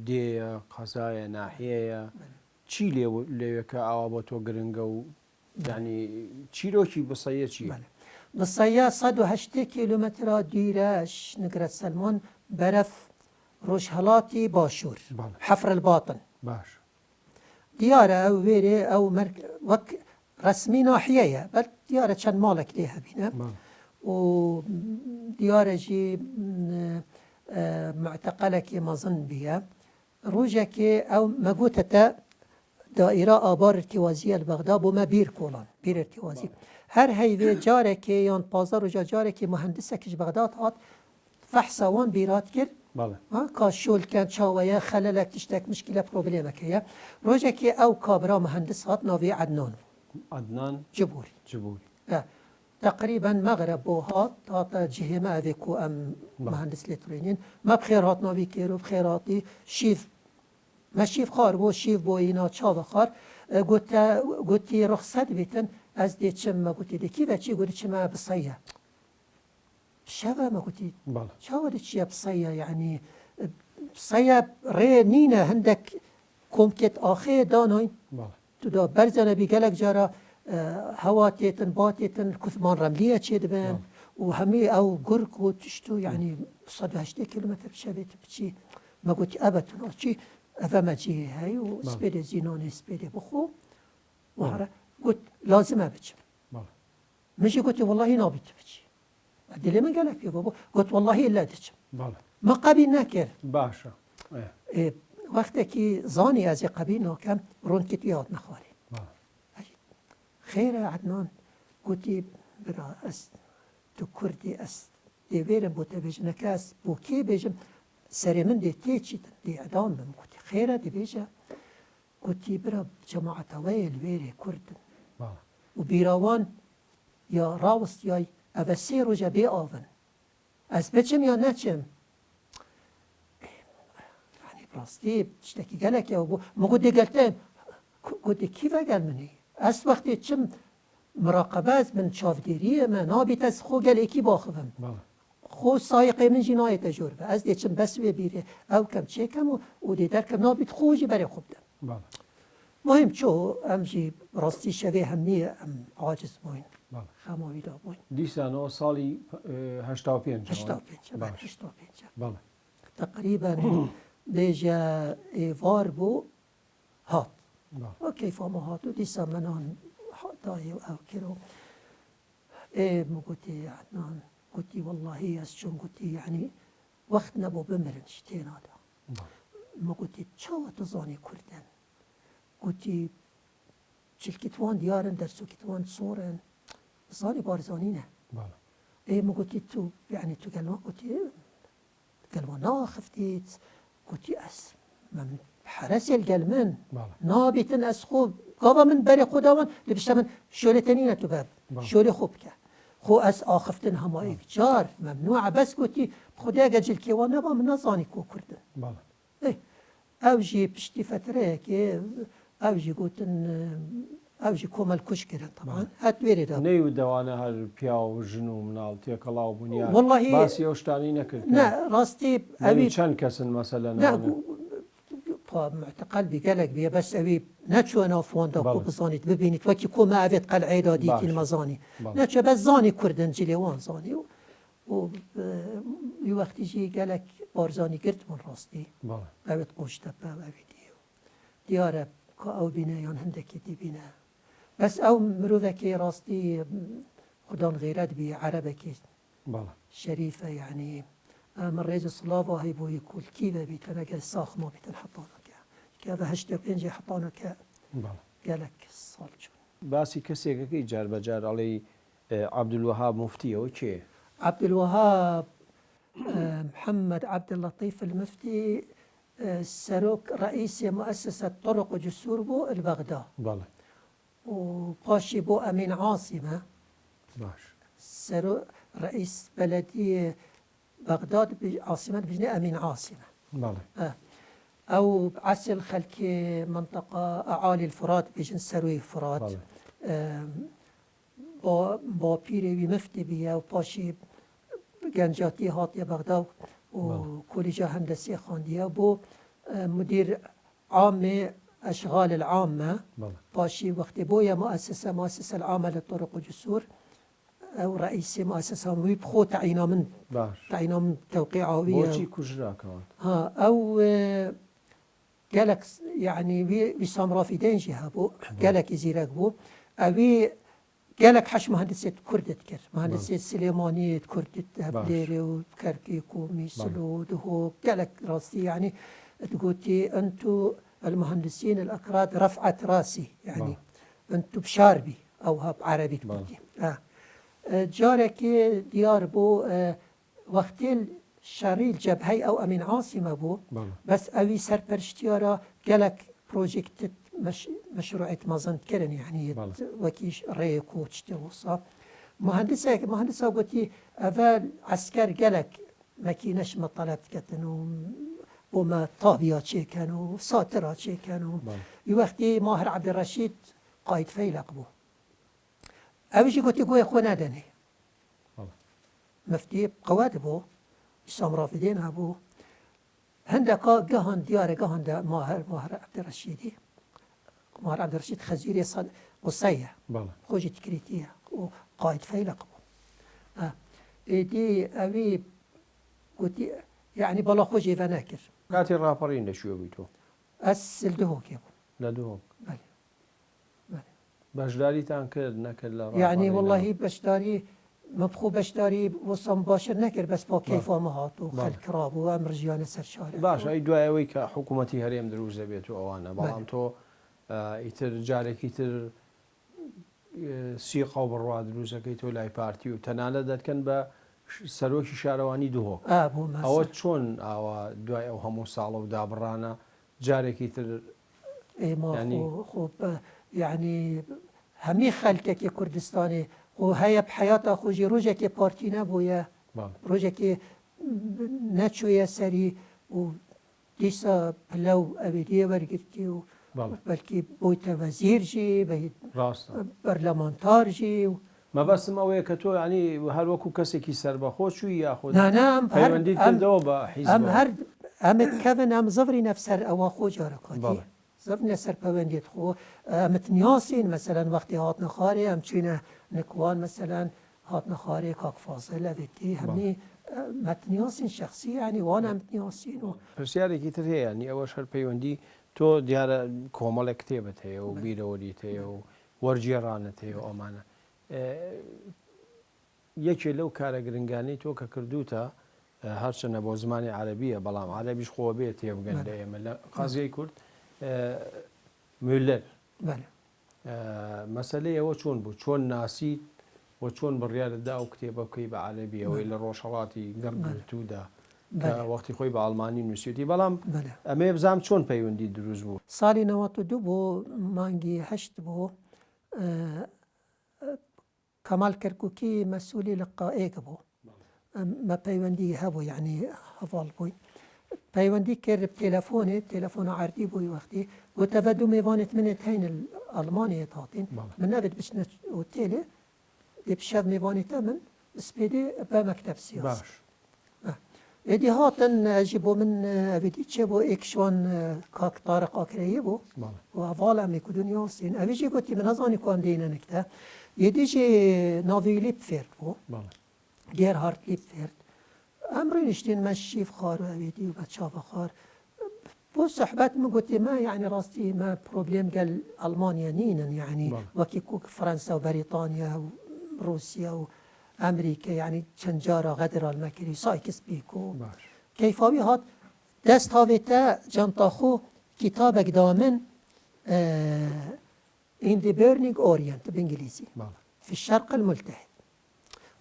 دێیە قەزایە ناحەیە چی لێوێکە ئاوا بۆ تۆ گرنگە و ینی چیرۆکی بسەیە چیە بسەیە 180 کیلومترە دیرەش نگرەت سەلمان بەرەف ڕۆژهەڵاتی باشوور حەفر الباتن باش دیارە ئەو وێرێ ئەو وەک ڕسمی ناحیەیە بەل دیارە چەند ماڵێک لێ هەبینە و دیارەژی معتەقەلێکی مەزن بیە ڕۆژێکی ئەو مەگوتەتە دائیرە ئابار ارتیوازیە لە بۆمە بیر کۆڵان بیر ارتیوازی هەر هەیوێ جارێکی یان پازە ڕۆژە جارێکی مهندسێکیش بەغداد هات فەحسەوان بیرات کرد کا شۆلکەن چاوەیە خەلەلێک تشتێک مشکلە پرۆبلێمەکەیە ڕۆژێکی ئەو کابرا مهندس هات ناوی عەدنان جبوری تقريبا مغرب بوهات هاتا جهما ذيكو ام مهندس لترينين ما بخير هات نوبي كيرو بخيراتي شيف ما شيف خار بو شيف بوينا تشاو خار قلتي رخصت بيتن از دي تشم ما قلتي دي كيف تشي قلت ما بصيه شبا ما قلتي شاو دي تشي بصيه يعني بصيه ري نينا عندك كومكت اخي دانوين تدا برزنا بقلق جارا هواتيتن باتيتن كثمان رملية تشيدبن وهمي أو قرق وتشتو يعني 180 كيلومتر بشبيت بشي ما قلت أبتن شي أفما جي هاي وسبيدي زينوني سبيدي بخو وهرا قلت لازم أبتشم مشي قلت والله نابت بشي بعد لي ما قالك يا بابا قلت والله إلا تشم ما قبل ناكر باشا وقتكي زاني أزي قبيل ناكم رونكت ياد نخاري خير عدنان قلتي برا أس تو كردي أس دي ويرم بوتا بيجن كاس بوكي بيجم سري من دي تيتشي دي عدام بم قلتي خير دي بيجا قلتي برا جماعة ويل ويري كردن وبيراوان يا راوس ياي أبسي رجا بي آفن أس بيجم يا نتشم يعني براستي تشتكي قالك يا أبو ما قلتي قلتين قلتي كيف قال مني از وقتی چم مراقبه من چاودیریه من نابیت از خو گل اکی باخوم خو سایقه من جنایت تجربه از دی چم بس بیره او کم چه کم و دی در کم نابیت خوجی برای خوب دم مهم چو امجی راستی شوی هم نیه ام عاجز موین خماوی دا موین دیسانو سالی 85 تقریبا دیجا ایوار بو هات وكيف ما هاتو دي سمنان داي او كيلو قلتي عدنان قلتي والله اسجن قلتي يعني وقت نبو بمرن شتين هذا ما قلتي تشاو تزاني كردن قلتي شلكتوان ديارن درسو كتوان صورن زاني بارزانينه ما قلتي تو يعني تو قالوا ناخفتيت قلتي اس من حرس القلمن نابتن از خوب قابا من بري خداوان لبشتا من شولي تنينة تباب شولي خوبك خو از آخفتن همائي جار ممنوع بس قلتي خدا قجل كيوان نبا من نظاني كو كردن او جي بشتي فتره كي او جي قلتن ئەوژی کۆمەل کوشکردن طبعاان هات وێرێدا نەی و دەوانە هەر پیا و ژن و مناڵ تێکەڵاو بوونیان والله باسی ئەو شتانی نەکرد نه ڕاستی ئەوی ئەوی چەند کەسن مەسەلەن معتقل بگەلێک بێ بەس ئەوی نەچوەنەوە فۆندا بەڵێ. کۆ بزانیت ببینیت وەکی کۆمە ئەوێت قەلعەیدا دیتین باش. مەزانی بەڵێ. نەچێ بەس زانی کوردن جلێوان زانی و وەختیژی گەلێک بارزانی گرتمون ڕاستی بەڵێ. ئەوێت قۆشتەپە ئەوی دی و دیارە کە ئەو بینە یان هەندێکی دیبینە بەس ئەو مرۆڤێکی ڕاستی خوددان غیرەت بی عەرەبێکی بەڵێ. شەریفە یعنی من ڕێز سڵاوە هەی بۆی کولکیە بیتە نەگە ساخما بیتن حەپانەکە کە بە هەشتا پێنجی حەپانەکە بەڵێ. گەلێک ساڵ چوون باسی کەسێکەکەی جار بەجار ئەڵێ عەبدولوەهاب موفتیەوە کێ؟ عەبدولوەهاب محمد عەبدڵەتیف المفتی سەرۆک ڕئیسی مؤسسة طرق و جسور بۆ البەغدا بەڵێ. و پاشی بۆ ئەمین عاصمە باش. رئيس بلدية بغداد عاصمة بجنة أمين عاصمة بەڵێ. أو عسل خلك منطقة أعالي الفرات بجن سروي فرات بەڵێ. با بيري مفتي بيا وباشي جنجاتي هاتيا بغداد وكوليجا هندسية خاندية بو مدير عام أشغال العامة بەڵێ. باشي وقت بويا مؤسسة العامة للطرق والجسور أو رئيس مؤسسة ويبخو تعينا من باش. توقيعه بۆچی کوژراکەوە؟ ها أو قالك يعني وسام رافدين جهة بو قالك يزيرك بو أبي قالك حش مهندسية كردت كر مهندسية سليمانية كردت هبليري وكركيك وميسلو دهو قالك راسي يعني تقولتي أنتو المهندسين الأكراد رفعت راسي يعني أنتو بشاربي أو هاب عربي تقولتي جارك ديار بو وقتی شری الجبهه او امین عاصمه بو بس اوی سرپرشتیارا گلک پروژکت مشروعیت مازند کرن یعنی وکیش ریکو چته وصا مهندسه گوتی اول عسكر گلک مکینش مطالب کتن و بوما طابیا چه کنو ساترا چه کنو ی وقتی ماهر عبدالرشید قاید فیلق بو اویشی گوتی گوی خو ندنه مفتي قواد بو إسلام رافدين أبو هندكا جهان ديار جهان دا ماهر عبد الرشيدي ماهر عبد الرشيد خزيري صد قصية خوجي تكريتية وقائد فيلق بو دي أبي قلت يعني بلا خوجي فناكر كاتي الرابرين لشو بيتو؟ أسل دهوك يا بو لا دهوك بله باشداري تانكر نكر يعني والله باشداري مبخو بشداري وصم باشر نكر بس با كيفا مهات وخلق راب وامر جيان سرشارع باش اي دواوي كحكومتي هريم دروز بيتو اوانا بلام تو يتر جارك يتر سيقا وبروا دروزا كيتو لاي بارتي وتنالا دات كان با سروكي شارواني دوهوك او چون او دواي او همو سالو دابرانا جارك يتر يعني خوب يعني همي خلقك كردستاني وهي بحياته خوجي روجك بارتي نبويا روجك نتشويا سري وديسا بلو أبدية ورقتي بلكي بويتا وزير جي برلمانتار جي ما بس ما ويكتو يعني هل وكو كسكي سربخو شو ياخذ نعم هيونديت الدوبة حزب ام كفن ام زفري نفسر او خو جاركاتي زفنا سر بونديت خو متنياسين مثلا وقتی هاتنا خاري هم چينه نكوان مثلا هاتنا خاري كاك فاصله فتي همني متنياسين شخصي يعني وانا متنياسين برسياري كتير هي يعني اول شهر بيوندي تو ديار كومال كتابت هي وبيروديت هي وورجيرانت هي وامانه یەکێ لەو کارە گرنگانەی تۆ کە کردوتە هەرچەنە بۆ زمانی عەرەبیە بەڵام عەرەبیش خۆ بێت تێبگەن لە ئێمە لە قازیای کورد مولەر مەسەلەی ئەوە چۆن بوو چۆن ناسیت و چۆن بڕیارەتدا ئەو کتێبە بکەی بە عەرەبیەوەی لە ڕۆژهەڵاتی گەڕگرتوودا کە وەختی خۆی بە ئەڵمانی نووسیوتی بەڵام ئەمێ بزانم چۆن پەیوەندی دروست بوو ساڵی 92 بۆ مانگی 8 بۆ كمال كركوكي مسؤولي لقائك بو ما بيوندي هبو يعني هفال بوي بيوندي كرب تلفون عردي بوي وقتي وتفدو ميفانت منت هين ألمانيا هاتين من نبت بشنا أوتيلي دي بشاف ميوانيتا من سبيدي بمكتب سياسي باش إدي هاتن جيبو من أبدي تشيبو إكشوان كاك طارق أكريه بو وأفالا ميكو دنيا سين أبيجي قلتي من أظاني كوام دينا نكتا يديجي نافي ليب فيرت بو جير هارت ليب فيرت أمرين اشتين مشيف خار أبدي وبتشاف خار بو صحبات من قلت ما يعني راستي ما بروبليم قال ألمانيا نينا يعني وكيكو فرنسا وبريطانيا وروسيا وأمريكا يعني شنجارة غدر المكري سايكس بيكو كيف هات دست هاويتا جانتاخو كتابك دامن in the burning orient بإنجليزي في الشرق الملتهب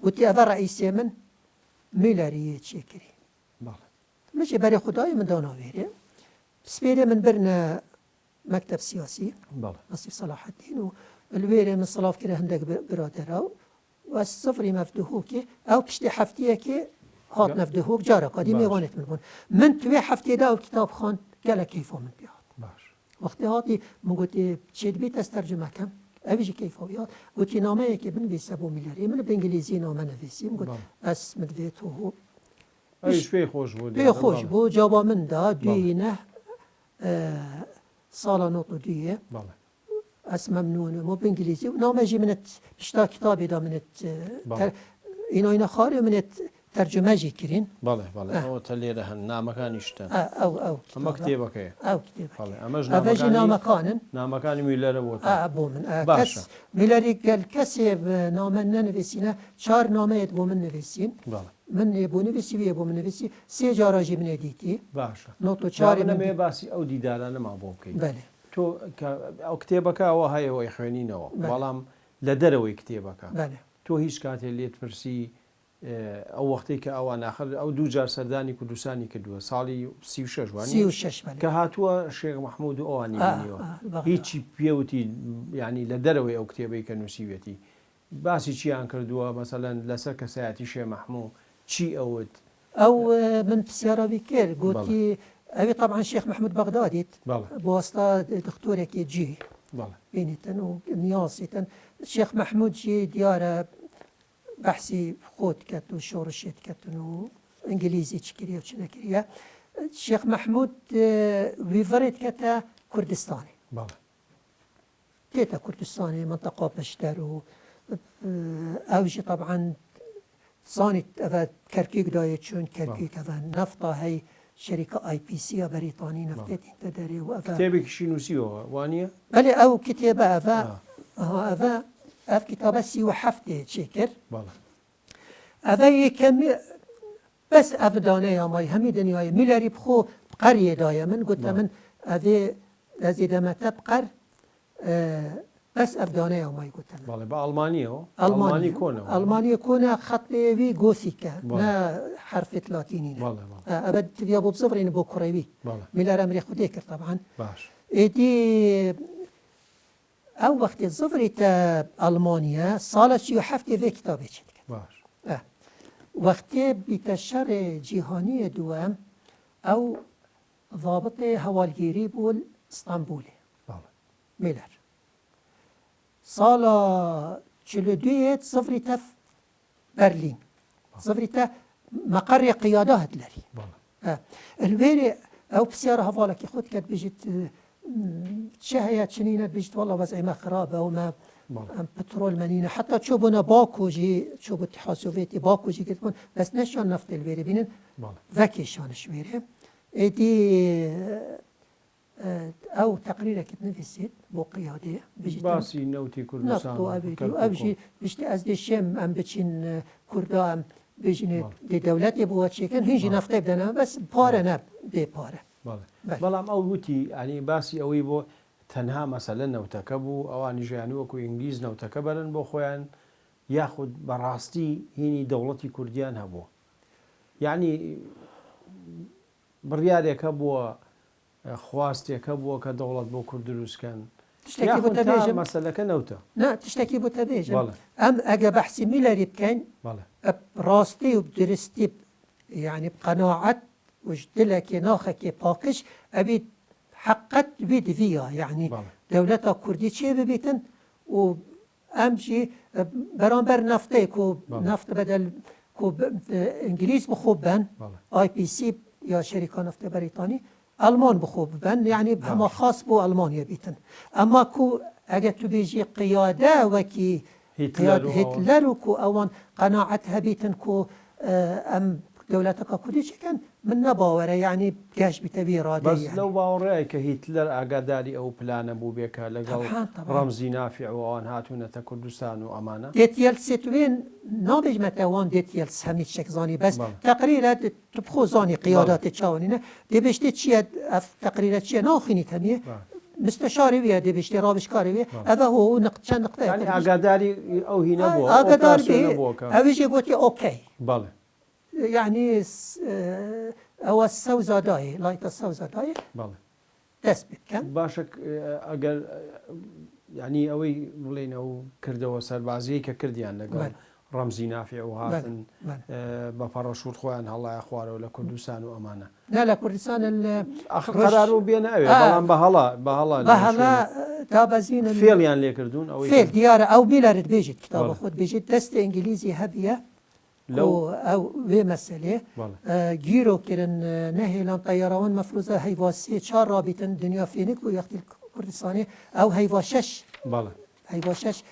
قلت أبا رئيسي من ميلاري تشيكري ماشي بري خداي من دونا ويري سبيري من برنا مكتب سياسي نصيف صلاح الدين والويري من صلاف كده هندك برادراو والصفري مفتوحوكي أو بشتي حفتيكي هات نفدهوك جارة قديمة وانت من توي حفتي دا وكتاب خان قال كيفو من بيات وقتی هاتی من گویی چید بیت از ترجمه کم اویجی کیفاویات گویی نامه که بنویسه بو میلاری من به انگلیسی نامه نویسیم گویی اسم دویتو ایش پی خوش بود پی خوش بود جواب من دا دوینه سالا نوتو دویه اسم ممنونه مو به انگلیسی نامه جی منت بشتا کتابی دا منت اینا خاری منت ترجمه جي كرين بله او تليره نامكان يشتن او مكتبك او كتابك بله اماج نامكان ميلر بوتا بو من كس ميلري قال كسب نامن ننفسينا شار نامه بو من نفسين بله من بو نفسي بو من نفسي سي جارا جي من ديتي باشا نوتو شار من باسي او ديدارانه ما بوكي بله تو او كتابك او هي او اخوانينو بلام لدروي كتابك بله تو هیچ کاتی لیت پرسی او وقتی که آوان آخر او دو جار سردانی کردستانی کردووە ساڵی 36 وانی 36 کە هاتووە شێخ مححمود و ئەوانی بینیوە هیچی پێوتی ینی لە دەرەوەی ئەو کتێبەی کە نووسیوێتی باسی چیان کردووە مەسەلەن لەسەر کەسایەتی شێخ مححموود چی ئەوت او من بسيارة كير قلتي أبي طبعا الشيخ محمود بغدادي بواسطة دكتورك جي بينتن ونياصيتن الشيخ محمود جي ديارة بحثي خود كت وشورشيت كت وإنجليزي تشكريه وشنكريه الشيخ محمود ويفرد كتا كردستاني تيتا كردستاني منطقة بشتر أوجي طبعا صانت أفا كركيك دايت شون كركيك أفا نفطة هي شركة اي بي سي بريطاني نفتت انت داري وأفا كتابك شي نسيوه وانيا؟ بلي أو كتابة أفا أفا أف كتابة سي وحفتة شكر أفا يكمل بس أفدانه يا ماي همي دنياي ميلاري بخو بقرية دايا من قلت من أفي لازيدا ما تبقر بس أفدانه يا ماي قلت من بالي بألمانيا ألمانيا كونه خط في غوثيكا لا حرف لاتيني أبد في أبو بصفرين بو كوريبي ميلار أمريخ وديكر طبعا باش إدي أو وقت الظفري تا ألمانيا صالة سيو حفتي في كتابي باش وقتی بیتشر جهانی دوام او ضابط هوالگیری بول اسطنبولی میلر سالا 42 صفری تف برلين صفری تف مقر قيادة هتلري الويري او بسيارة هفالك خود كد بيجت شهيات شنينة بيجت والله وضعي ما خرابة وما بترول منينة حتى تشوفونا باكو جي تشوفوا اتحاد سوفيتي باكو جي كتبون بس نشان نفط الويري بينن ذكي شويري ايدي او تقريرا كتنفسيت بو قيادية باسي نوتي كردستان نفطو ابيتي وابجي بيشتي از دي شم ام بچين كردا ام بيجني دي دولتي بو تشيكن هيجي نفط بدنا بس باره نب بي باره بلام او وتي يعني باسي اوي بو تەنها مەسەلە نەوتەکە بوو ئەوانی ژیانی وەکو ئینگلیز نەوتەکە بەرن بۆ خۆیان یاخود بەڕاستی هینی دەوڵەتی کوردیان هەبووە یعنی بڕیارێکە بووە خواستێکە بووە کە دەوڵەت بۆ کورد دروستکەن مەسەلەکە نەوتە تشتێکی بۆ تەبێژم ئەم ئەگە بەحسی میلەری بکەین ڕاستی و درستی یعنی بقەناعەت وش دلێکی ناخێکی پاکش ئەبیت حقت بيد فيها يعني دولتا كردي چه ببيتن و امشي برانبر نفته كو نفت بدل كو انجليز بخوب بن اي بي سي يا شركة نفط بريطاني المان بخوب بن يعني هما خاص بو المانيا بيتن اما كو اگه تو بيجي قيادة وكي هتلر وكو اوان قناعتها بيتن كو ام دولتك كردي كان من نباوره يعني كاش بتبي رادي بس يعني. لو باوره كهتلر اقداري او بلان ابو بيك لقل رمزي نافع وان هاتونا كردستان وامانه ديت يلسيت وين نابج متوان ديت يلس هميت شكزاني بس تقريرا تبخو زاني قيادات تشاونينا دي بشتي تشيد تقريرا تشي ناخيني تميه مستشاري ويا دي بشتي رابشكاري ويا هذا هو نقطة نقطة يعني اقداري او هنا بو اقدار بي اويجي قلتي اوكي بله يعني او السوزاداي لايت السوزاداي بله تثبت كم باشك اگر يعني اوي بلين او كردو سربازي كرديان لقال رمزي نافع وهاتن بفرشوت خوان الله اخواره ولا كردستان وامانه لا لا كردستان قرارو بين اوي بلان بهلا دابزين فيل يعني لي كردون او فيل ديار او بيلارد بيجت كتاب خود بيجت دست انجليزي هبيه لو او في مساله جيرو كرن نهي لان طيران مفروضه هيواسي 4 رابطن دنيا فينك ويخت الكردستاني او هيواشش بله هيواشش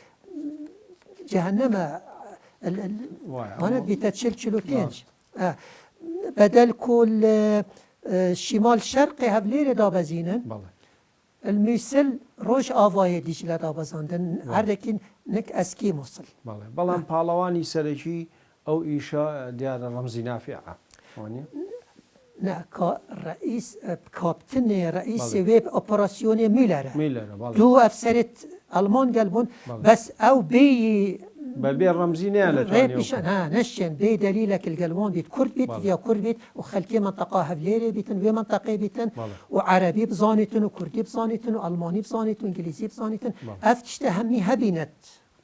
جهنم وانا بيتشل شلوتينج بدل كل شمال شرقي هبلير دابزينن المثل روش آوای دیجله دابزاندن هرکین نک اسکی موصل بلان پالوانی سرچی او ایشا دیار رمزی نافعه نه رئیس کاپتن رئیس ویب اپراسیون میلره دو افسرت آلمان قلبون بس او بي بل الرمزي نالت ها نشن بي دليلك القلوان بيت كرد بيت يا كرد بيت وخلكي منطقة هفليري بيتن في منطقة بيتن وعربي بزانيتن وكردي بزانيتن وألماني بزانيتن وإنجليزي بزانيتن أفتشت همي هبينت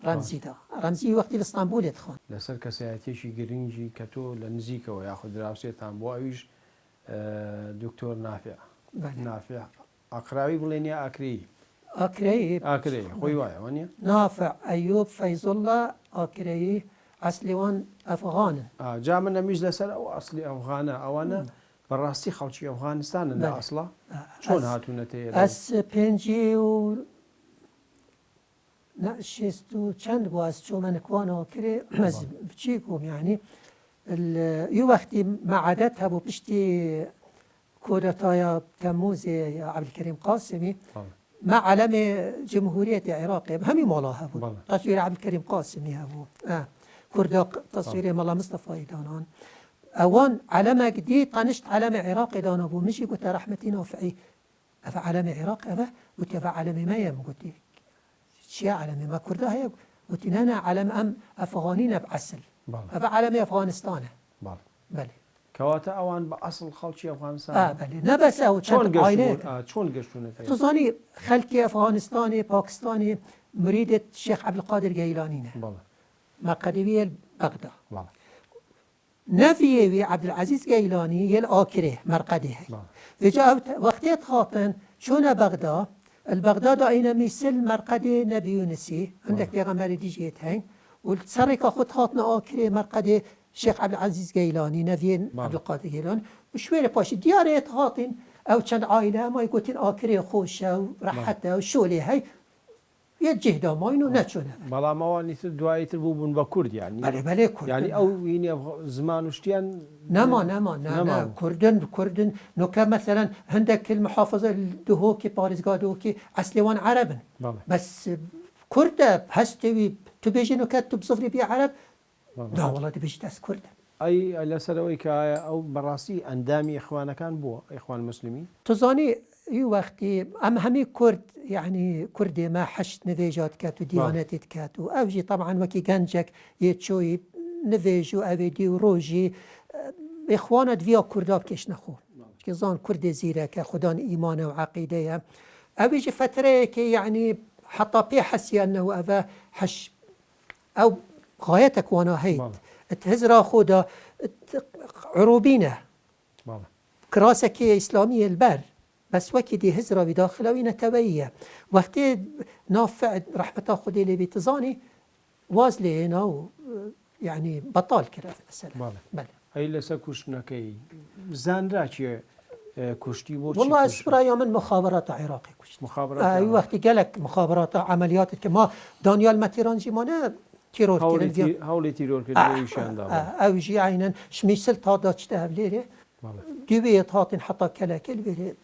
رمزي دا رمزي وقت الاسطنبول يدخل لسر كسياتي شي جرينجي كتو لنزيكا وياخذ دراسة تنبوعيش دكتور نافع نافع أقراوي بلينيا أكري أكري خوي وايا وانيا نافع أيوب فيض الله أكري أصلي أفغان جا من ميز لسر أو أصلي أفغان أو أنا براستي خلشي أفغانستان لا أصلا شلون هاتو نتيجة أس بنجي و نشستو چند باز شو من كوانا أكري مز بتشيكم يعني يو وقتي معدتها بو بشتي كودتايا تموز يا عبد الكريم قاسمي مع علم جمهورية العراق همي مولاها بود تصوير عبد الكريم قاسمي هبو كردا تصوير ملا مصطفى دانان اوان علم جديد طنشت علم عراق دانا بو مشي قلت رحمتي نافعي افا علم عراق افا قلت افا علم ما يم قلت شيا علم ما كردا هي قلت انا علم ام افغانين بعسل افا علم افغانستان بله كواتا اوان باصل خلشي افغانستان بله نه بس او چند عائله شلون قشتونه تظني خلكي افغانستاني باكستاني مريدة الشيخ عبد القادر جيلاني والله مقدوية بغداد والله نفي عبد العزيز جيلاني يل آكره مرقده وجاء وقتها خاطن شون بغداد البغداد اين مثل مرقده نبي يونسي عندك بيغمبر ديجيت هين والسرقه خد خاطنا آكره مرقده الشيخ عبد العزيز جيلاني نفي عبد القادر جيلاني وشوية باش ديارات هاطن او چند عائله ما يقولين آكره خوشه ورحته وشولي هاي يجه داماينو نتشونه بلا مواني دعاية البوبون بكرد يعني بله كردن يعني او يعني زمان وشتيان نما كردن نوكا مثلا عندك المحافظة الدهوكي باريزغا دهوكي اصلي وان عربن بس كرد هستوي تبيجي نوكا تبصفري بي عرب لا والله تبيجي تاس كرد اي لسروي كايا او براسي اندامي اخوانا كان بو اخوان المسلمين تظاني يو وقتي ام همي كرد يعني كردي ما حشت نفيجات كاتو ديانات كاتو اوجي طبعا وكي جنجك يتشوي نفيجو اويدي وروجي اخوانا دفيا كرداب كيش نخو كيزان كرد زيرك خدان ايمان وعقيده اوجي فتره كي يعني حتى بي حسي انه افا حش او غايتك وانا هيت تهزرا خودا عروبينه كراسك اسلاميه البر بس وكي دي هزرة بداخله وينتبيه وقتی نافع رحمة خودی لی بیتزانی واز لی هنا يعني بطال كده مثلا بله هی لسه کشتنکی زنده چیه کشتی و چی والله اسبرا يا من مخابرات عراقي كشت مخابرات اي وقت قالك مخابرات عمليات كما دانيال ماتيرانجي مانا تيرور كده هولی تیرور کرده ایشان داره او جي عينا شميسل تادا تشتهبليره دوبيت هاتن حتى كلاكل بيره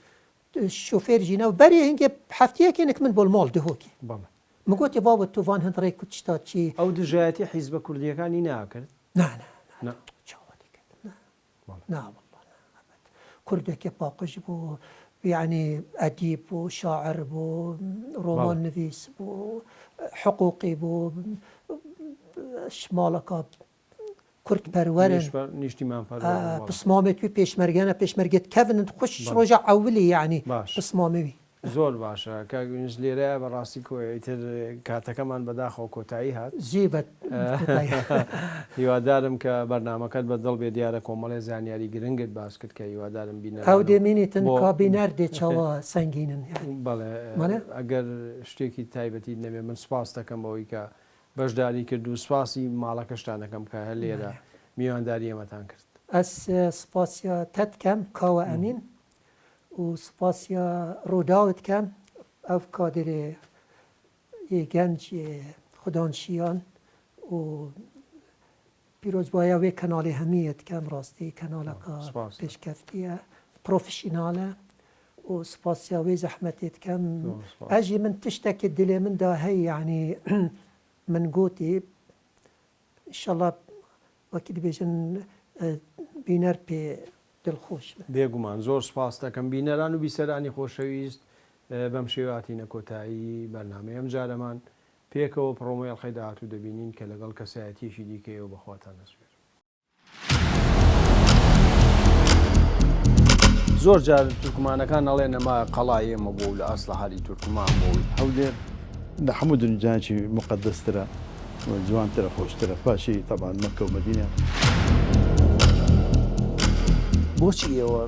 الشوفير جينا وبري هنجي بحفتيه كانك من بالمال دهوكي بله مقوتي بابا توفان هندري كتشتات شي او دجاتی حزب کردی کانی ناکرد لا نه لا والله كردك باقش بو يعني أديب بو شاعر بو رومان نفيس بو حقوقي بو شمالك كرد برورن نیشتیمان پرورن بسمامت بيشمرجت كيفن خوش رجع أولي يعني بسمامي زۆر باشە کە گوێنج لێرە بەڕاستی کۆیتر کاتەکەمان بەداخەوە کۆتایی هات زیبەت هیوادارم کە بەرنامەکەت بەدڵ بێ دیارە کۆمەڵێ زانیاری گرنگت باس کرد کە هیوادارم بینە ئەو دێمێنێتن کابینەر دێچەوە سەنگینن بەڵێ ئەگەر شتێکی تایبەتی نەبێ من سوپاس دەکەم بەوەی کە بەشداری کرد و سوپاسی ماڵەکەشتان دەکەم کە هەر لێرە میوانداری ئێمەتان کرد ئەس سپاسیا تەتکەم کاوە ئەمین و سپاسیا روداوت کم او کادر یه گنج خدانشیان و پیروز بایا وی کانال همیت کم راستی کانال که پیشکفتیه پروفیشناله و سپاسیا وی زحمتت کم اجی من تشتك دلی من دا هی يعني من قوتي ان شاء الله وكيد بيجن بينر بي دڵخۆش بێگومان زۆر سپاس دەکەم بینەران و بیسەرانی خۆشەویست بەم شێواتینە کۆتایی بەرنامەیە ئەم جارەمان پێکەوە پڕۆمۆی ئەڵخەی داهاتوو دەبینین کە لەگەڵ کەسایەتیەکی دیکەیەوە بەخواتان نەسوێر. زۆر جار تورکمانەکان ئەڵێن ئەمە قەڵای ئێمە بوو لە ئەسڵحەری تورکمان بۆی هەولێر لە هەموو دنیاچی مقدسترە جوانترە خۆشترە پاشی طبعا مەکە و مەدینە. بۆچی ئێوە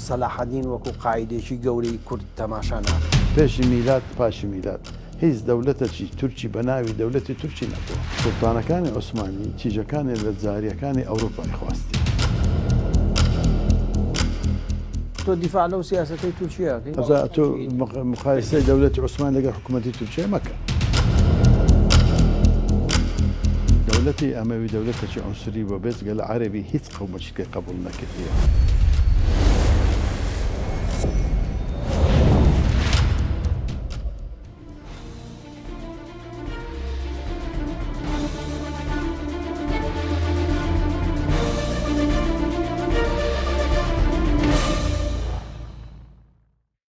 سەلاحەدین وەکو قاعیدێکی گەورەی کورد تەماشا ناکەن؟ پێشی میلاد پاشی میلاد هیچ دەولەتێکی تورکی بە ناوی دەولەتی تورکی نەبووە. سوڵتانەکانی عوسمانی چیجەکانی لە جاریەکانی ئەوروپای خواستی. تۆ دیفاع لەو سیاسەتەی تورکیەکەی؟ تۆ مقایسەی دەولەتی عوسمان لەگەڵ حکوومەتی تورکیە مەکە. دەولەتی ئەمەوی دەولەتێکی عنسوری بۆ بێجگە لە عەرەبی هیچ قەومێکی قبول نەکردیە.